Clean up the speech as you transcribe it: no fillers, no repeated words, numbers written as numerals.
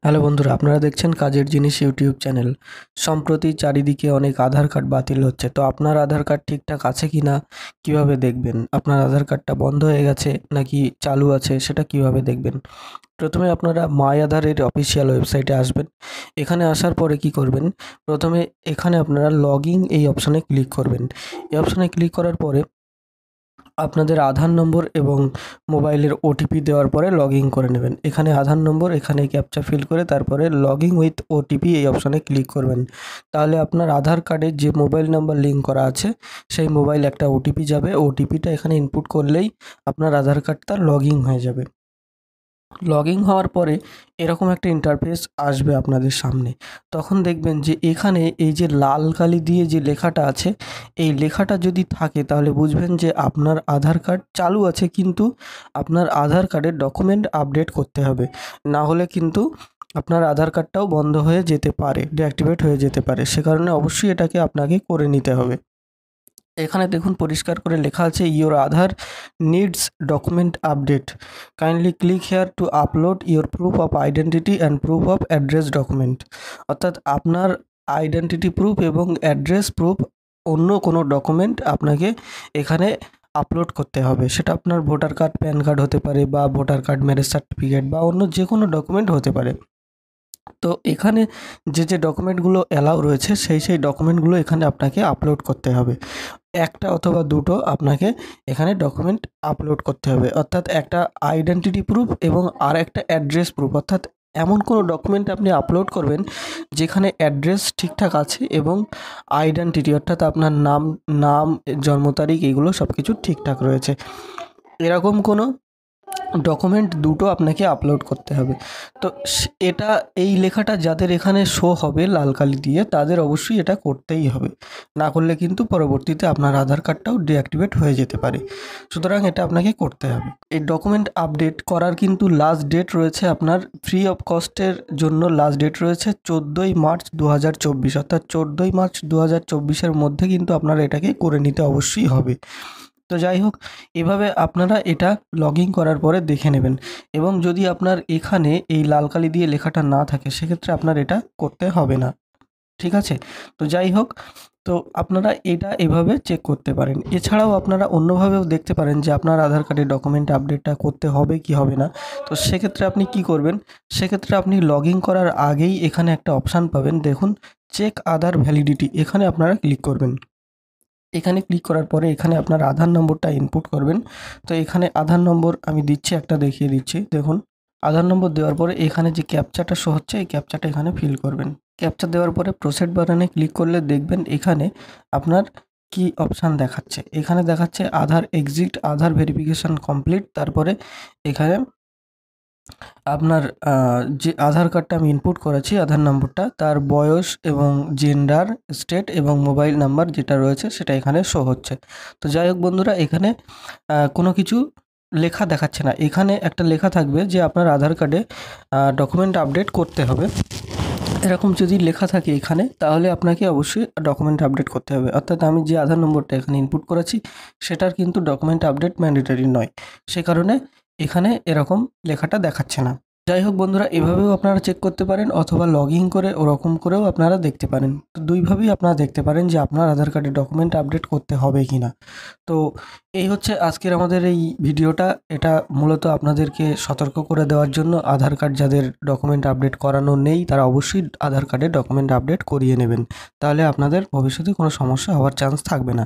Hello বন্ধুরা, আপনারা দেখছেন কাজের জিনিস ইউটিউব চ্যানেল। সম্প্রতি চারিদিকে অনেক আধার কার্ড বাতিল হচ্ছে। তো আপনার আধার কার্ড ঠিকঠাক আছে কি না কীভাবে দেখবেন? আপনার আধার কার্ডটা বন্ধ হয়ে গেছে নাকি চালু আছে সেটা কীভাবে দেখবেন? প্রথমে আপনারা মাই আধারের অফিসিয়াল ওয়েবসাইটে আসবেন। এখানে আসার পরে কি করবেন? প্রথমে এখানে আপনারা লগইন এই অপশানে ক্লিক করবেন। এই অপশানে ক্লিক করার পরে আপনাদের আধার নম্বর এবং মোবাইলের ওটিপি দেওয়ার পরে লগইন করে নেবেন। এখানে আধার নম্বর, এখানে ক্যাপচা ফিল করে তারপরে লগইন উইথ ওটিপি এই অপশানে ক্লিক করবেন। তাহলে আপনার আধার কার্ডে যে মোবাইল নাম্বার লিঙ্ক করা আছে সেই মোবাইল একটা ওটিপি যাবে। ওটিপিটা এখানে ইনপুট করলেই আপনার আধার কার্ডটা লগইন হয়ে যাবে। লগইন হওয়ার পরে এরকম একটা ইন্টারফেস আসবে আপনাদের সামনে। তখন দেখবেন যে এখানে এই যে লাল কালি দিয়ে যে লেখাটা আছে, এই লেখাটা যদি থাকে তাহলে বুঝবেন যে আপনার আধার কার্ড চালু আছে, কিন্তু আপনার আধার কার্ডের ডকুমেন্ট আপডেট করতে হবে। না হলে কিন্তু আপনার আধার কার্ডটাও বন্ধ হয়ে যেতে পারে, ডিঅ্যাক্টিভেট হয়ে যেতে পারে। সে কারণে অবশ্যই এটাকে আপনাকে করে নিতে হবে। এখানে দেখুন পরিষ্কার করে লেখা আছে, your Aadhaar needs document update, kindly click here two upload your proof of identity and proof of address document. অর্থাৎ আপনার আইডেন্টিটি প্রুফ এবং অ্যাড্রেস প্রুফ অন্য কোনো ডকুমেন্ট আপনাকে এখানে আপলোড করতে হবে। সেটা আপনার ভোটার কার্ড, প্যান কার্ড হতে পারে, বা ভোটার কার্ড, ম্যারেজ সার্টিফিকেট, বা অন্য যে কোনো ডকুমেন্ট হতে পারে। তো এখানে যে ডকুমেন্টগুলো অ্যালাউ রয়েছে সেই ডকুমেন্টগুলো এখানে আপনাকে আপলোড করতে হবে। একটা অথবা দুটো আপনাকে এখানে ডকুমেন্ট আপলোড করতে হবে। অর্থাৎ একটা আইডেন্টিটি প্রুফ এবং আরেকটা অ্যাড্রেস প্রুফ। অর্থাৎ এমন কোনো ডকুমেন্ট আপনি আপলোড করবেন যেখানে অ্যাড্রেস ঠিকঠাক আছে এবং আইডেন্টিটি অর্থাৎ আপনার নাম, জন্ম তারিখ, এগুলো সব কিছু ঠিকঠাক রয়েছে। এরকম কোনো ডকুমেন্ট দুটো আপনাকে আপলোড করতে হবে। তো এটা, এই লেখাটা যাদের এখানে শো হবে লাল কালি দিয়ে, তাদের অবশ্যই এটা করতেই হবে। না করলে কিন্তু পরবর্তীতে আপনার আধার কার্ডটাও ডিঅ্যাক্টিভেট হয়ে যেতে পারে। সুতরাং এটা আপনাকে করতে হবে। এই ডকুমেন্ট আপডেট করার কিন্তু লাস্ট ডেট রয়েছে আপনার ফ্রি অফ কস্টের জন্য। লাস্ট ডেট রয়েছে 14ই মার্চ 2024। অর্থাৎ 14ই মার্চ 2024-এর মধ্যে কিন্তু আপনারা এটাকে করে নিতে অবশ্যই হবে। তো যাই হোক, এভাবে আপনারা এটা লগইন করার পরে দেখে নেবেন, এবং যদি আপনার এখানে এই লাল কালি দিয়ে লেখাটা না থাকে সেক্ষেত্রে আপনার এটা করতে হবে না। ঠিক আছে? তো যাই হোক, তো আপনারা এটা এভাবে চেক করতে পারেন। এছাড়াও আপনারা অন্যভাবেও দেখতে পারেন যে আপনার আধার কার্ডের ডকুমেন্ট আপডেটটা করতে হবে কি হবে না। তো সেক্ষেত্রে আপনি কি করবেন? সেক্ষেত্রে আপনি লগইন করার আগেই এখানে একটা অপশান পাবেন, দেখুন চেক আধার ভ্যালিডিটি, এখানে আপনারা ক্লিক করবেন। এখানে ক্লিক করার পরে এখানে আপনার আধার নম্বরটা ইনপুট করবেন। তো এখানে আধার নম্বর আমি দিচ্ছি, একটা দেখিয়ে দিচ্ছি। দেখুন, আধার নম্বর দেওয়ার পরে এখানে যে ক্যাপচাটা শো হচ্ছে এই ক্যাপচাটা এখানে ফিল করবেন। ক্যাপচা দেওয়ার পরে প্রসিড বাটনে ক্লিক করলে দেখবেন এখানে আপনার কি অপশান দেখাচ্ছে। এখানে দেখাচ্ছে আধার এক্সিট, আধার ভেরিফিকেশন কমপ্লিট। তারপরে এখানে আপনার যে আধার কার্ডটা আমি ইনপুট করেছি, আধার নম্বরটা, তার বয়স এবং জেন্ডার, স্টেট এবং মোবাইল নাম্বার যেটা রয়েছে সেটা এখানে শো হচ্ছে। তো যাই হোক বন্ধুরা, এখানে কোনো কিছু লেখা দেখাচ্ছে না। এখানে একটা লেখা থাকবে যে আপনার আধার কার্ডে ডকুমেন্ট আপডেট করতে হবে। এরকম যদি লেখা থাকে এখানে, তাহলে আপনাকে অবশ্যই ডকুমেন্ট আপডেট করতে হবে। অর্থাৎ আমি যে আধার নম্বরটা এখানে ইনপুট করেছি সেটার কিন্তু ডকুমেন্ট আপডেট ম্যান্ডেটরি নয়। সে কারণে এখানে এরকম লেখাটা দেখাচ্ছে না। যাই হোক বন্ধুরা, এভাবেও আপনারা চেক করতে পারেন, অথবা লগইন করে ওরকম করেও আপনারা দেখতে পারেন। তো দুইভাবেই আপনারা দেখতে পারেন যে আপনার আধার কার্ডে ডকুমেন্ট আপডেট করতে হবে কি না। তো এই হচ্ছে আজকের আমাদের এই ভিডিওটা। এটা মূলত আপনাদেরকে সতর্ক করে দেওয়ার জন্য, আধার কার্ড যাদের ডকুমেন্ট আপডেট করানো নেই তারা অবশ্যই আধার কার্ডে ডকুমেন্ট আপডেট করিয়ে নেবেন। তাহলে আপনাদের ভবিষ্যতে কোনো সমস্যা হওয়ার চান্স থাকবে না।